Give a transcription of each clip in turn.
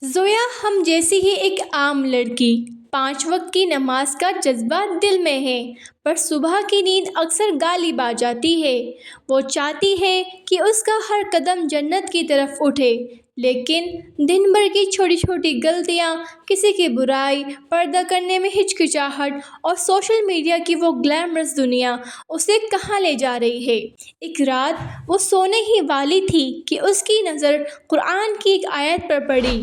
زویا ہم جیسی ہی ایک عام لڑکی، 5 وقت کی نماز کا جذبہ دل میں ہے، پر صبح کی نیند اکثر غالب آ جاتی ہے۔ وہ چاہتی ہے کہ اس کا ہر قدم جنت کی طرف اٹھے، لیکن دن بھر کی چھوٹی چھوٹی غلطیاں، کسی کی برائی، پردہ کرنے میں ہچکچاہٹ اور سوشل میڈیا کی وہ گلیمرس دنیا اسے کہاں لے جا رہی ہے۔ ایک رات وہ سونے ہی والی تھی کہ اس کی نظر قرآن کی ایک آیت پر پڑی،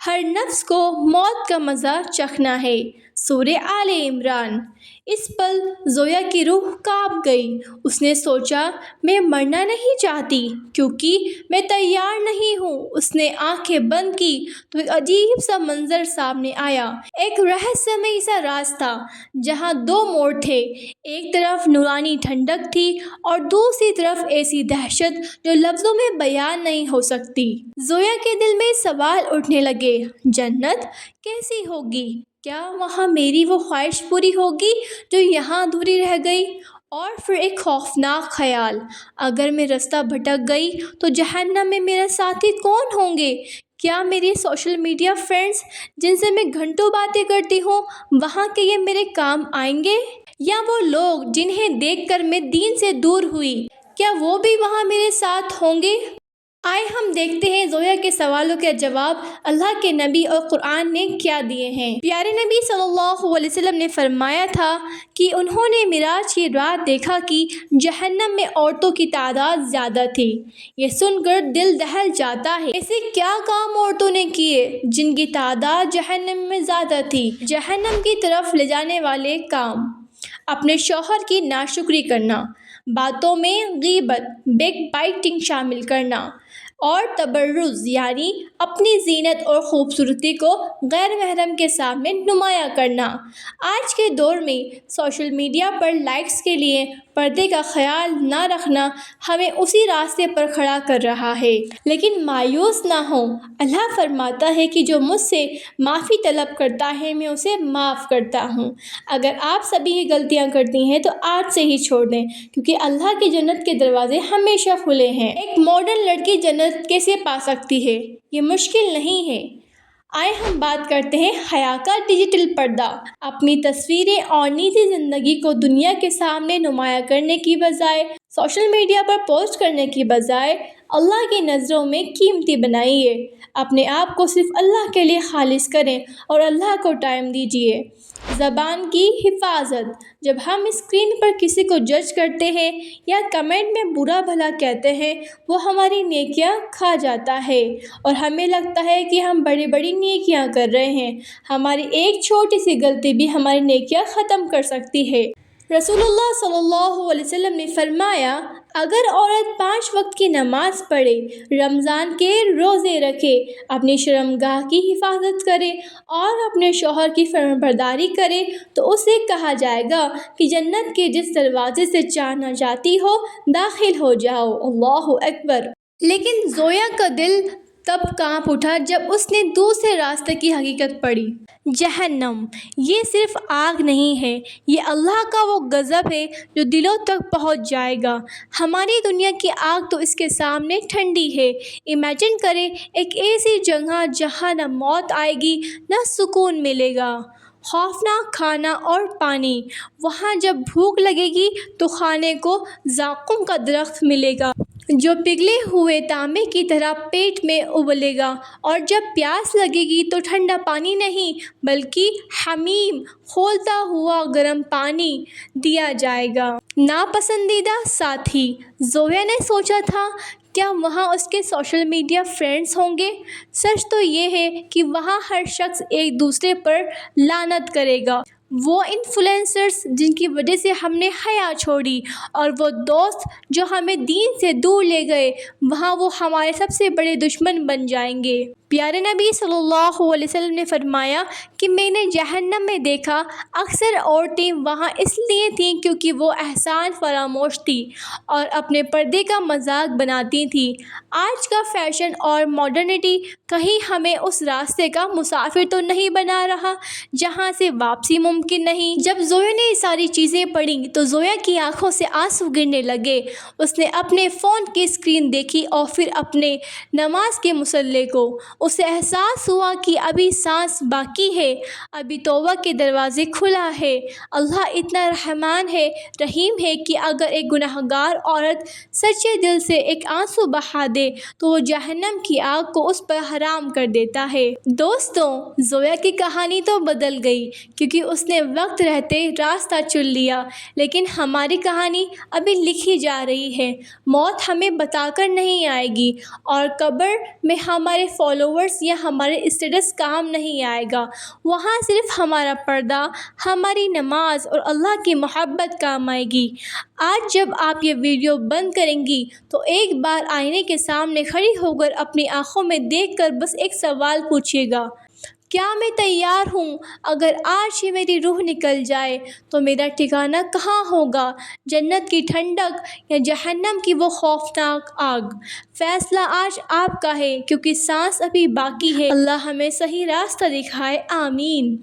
ہر نفس کو موت کا مزہ چکھنا ہے، سورہ آل عمران۔ اس پل زویا کی روح کانپ گئی۔ اس نے سوچا، میں مرنا نہیں چاہتی کیونکہ میں تیار نہیں ہوں۔ اس نے آنکھیں بند کی تو ایک عجیب سا منظر سامنے آیا، ایک رہسیہمئی سا راستہ جہاں 2 موڑ تھے۔ ایک طرف نورانی ٹھنڈک تھی اور دوسری طرف ایسی دہشت جو لفظوں میں بیان نہیں ہو سکتی۔ زویا کے دل میں سوال اٹھنے لگے، جنت کیسی ہوگی؟ کیا وہاں میری وہ خواہش پوری ہوگی جو یہاں ادھوری رہ گئی؟ اور پھر ایک خوفناک خیال، اگر میں رستہ بھٹک گئی تو جہنم میں میرے ساتھی کون ہوں گے؟ کیا میرے سوشل میڈیا فرینڈز جن سے میں گھنٹوں باتیں کرتی ہوں، وہاں کے یہ میرے کام آئیں گے؟ یا وہ لوگ جنہیں دیکھ کر میں دین سے دور ہوئی، کیا وہ بھی وہاں میرے ساتھ ہوں گے؟ آئے ہم دیکھتے ہیں زویا کے سوالوں کے جواب اللہ کے نبی اور قرآن نے کیا دیے ہیں۔ پیارے نبی صلی اللہ علیہ وسلم نے فرمایا تھا کہ انہوں نے معراج کی رات دیکھا کہ جہنم میں عورتوں کی تعداد زیادہ تھی۔ یہ سن کر دل دہل جاتا ہے، ایسے کیا کام عورتوں نے کیے جن کی تعداد جہنم میں زیادہ تھی؟ جہنم کی طرف لے جانے والے کام: اپنے شوہر کی ناشکری کرنا، باتوں میں غیبت، بیک بائٹنگ شامل کرنا، اور تبرج یعنی اپنی زینت اور خوبصورتی کو غیر محرم کے سامنے نمایاں کرنا۔ آج کے دور میں سوشل میڈیا پر لائکس کے لیے پردے کا خیال نہ رکھنا ہمیں اسی راستے پر کھڑا کر رہا ہے۔ لیکن مایوس نہ ہوں، اللہ فرماتا ہے کہ جو مجھ سے معافی طلب کرتا ہے میں اسے معاف کرتا ہوں۔ اگر آپ سبھی یہ غلطیاں کرتی ہیں تو آج سے ہی چھوڑ دیں، کیونکہ اللہ کی جنت کے دروازے ہمیشہ کھلے ہیں۔ ایک ماڈرن لڑکی جنت کیسے پا سکتی ہے؟ یہ مشکل نہیں ہے۔ آئے ہم بات کرتے ہیں حیا کا ڈیجیٹل پردہ۔ اپنی تصویریں اور نجی زندگی کو دنیا کے سامنے نمایاں کرنے کی بجائے، سوشل میڈیا پر پوسٹ کرنے کی بجائے، اللہ کی نظروں میں قیمتی بنائیے۔ اپنے آپ کو صرف اللہ کے لیے خالص کریں اور اللہ کو ٹائم دیجیے۔ زبان کی حفاظت: جب ہم اسکرین پر کسی کو جج کرتے ہیں یا کمنٹ میں برا بھلا کہتے ہیں، وہ ہماری نیکیاں کھا جاتا ہے اور ہمیں لگتا ہے کہ ہم بڑی بڑی نیکیاں کر رہے ہیں۔ ہماری ایک چھوٹی سی غلطی بھی ہماری نیکیاں ختم کر سکتی ہے۔ رسول اللہ صلی اللہ علیہ وسلم نے فرمایا، اگر عورت 5 وقت کی نماز پڑھے، رمضان کے روزے رکھے، اپنی شرمگاہ کی حفاظت کرے اور اپنے شوہر کی فرمانبرداری کرے تو اسے کہا جائے گا کہ جنت کے جس دروازے سے جانا چاہتی ہو داخل ہو جاؤ۔ اللہ اکبر! لیکن زویا کا دل تب کانپ اٹھا جب اس نے دوسرے راستے کی حقیقت پڑھی۔ جہنم یہ صرف آگ نہیں ہے، یہ اللہ کا وہ غضب ہے جو دلوں تک پہنچ جائے گا۔ ہماری دنیا کی آگ تو اس کے سامنے ٹھنڈی ہے۔ امیجن کریں ایک ایسی جگہ جہاں نہ موت آئے گی نہ سکون ملے گا، خوفناک کھانا اور پانی۔ وہاں جب بھوک لگے گی تو کھانے کو زاقوم کا درخت ملے گا جو پگھلے ہوئے تانبے کی طرح پیٹ میں ابلے گا، اور جب پیاس لگے گی تو ٹھنڈا پانی نہیں بلکہ حمیم کھولتا ہوا گرم پانی دیا جائے گا۔ ناپسندیدہ ساتھی: زویا نے سوچا تھا کیا وہاں اس کے سوشل میڈیا فرینڈز ہوں گے؟ سچ تو یہ ہے کہ وہاں ہر شخص ایک دوسرے پر لعنت کرے گا۔ وہ انفلوئنسرز جن کی وجہ سے ہم نے حیا چھوڑی، اور وہ دوست جو ہمیں دین سے دور لے گئے، وہاں وہ ہمارے سب سے بڑے دشمن بن جائیں گے۔ پیارے نبی صلی اللہ علیہ وسلم نے فرمایا کہ میں نے جہنم میں دیکھا اکثر عورتیں وہاں اس لیے تھیں کیونکہ وہ احسان فراموش تھیں اور اپنے پردے کا مذاق بناتی تھیں۔ آج کا فیشن اور ماڈرنٹی کہیں ہمیں اس راستے کا مسافر تو نہیں بنا رہا جہاں سے واپسی ممکن ممکن نہیں۔ جب زویا نے یہ ساری چیزیں پڑھیں تو زویا کی آنکھوں سے آنسو گرنے لگے۔ اس نے اپنے فون کی اسکرین دیکھی اور پھر اپنے نماز کے مصلی کو۔ اسے احساس ہوا کہ ابھی سانس باقی ہے، ابھی توبہ کے دروازے کھلا ہے۔ اللہ اتنا رحمان ہے، رحیم ہے کہ اگر ایک گنہگار عورت سچے دل سے ایک آنسو بہا دے تو وہ جہنم کی آگ کو اس پر حرام کر دیتا ہے۔ دوستوں، زویا کی کہانی تو بدل گئی کیونکہ اس نے وقت رہتے راستہ چن لیا، لیکن ہماری کہانی ابھی لکھی جا رہی ہے۔ موت ہمیں بتا کر نہیں آئے گی اور قبر میں ہمارے فالوورز یا ہمارے اسٹیٹس کام نہیں آئے گا۔ وہاں صرف ہمارا پردہ، ہماری نماز اور اللہ کی محبت کام آئے گی۔ آج جب آپ یہ ویڈیو بند کریں گی تو ایک بار آئینے کے سامنے کھڑی ہو کر اپنی آنکھوں میں دیکھ کر بس ایک سوال پوچھیے گا، کیا میں تیار ہوں؟ اگر آج ہی میری روح نکل جائے تو میرا ٹھکانہ کہاں ہوگا؟ جنت کی ٹھنڈک یا جہنم کی وہ خوفناک آگ؟ فیصلہ آج آپ کا ہے کیونکہ سانس ابھی باقی ہے۔ اللہ ہمیں صحیح راستہ دکھائے، آمین۔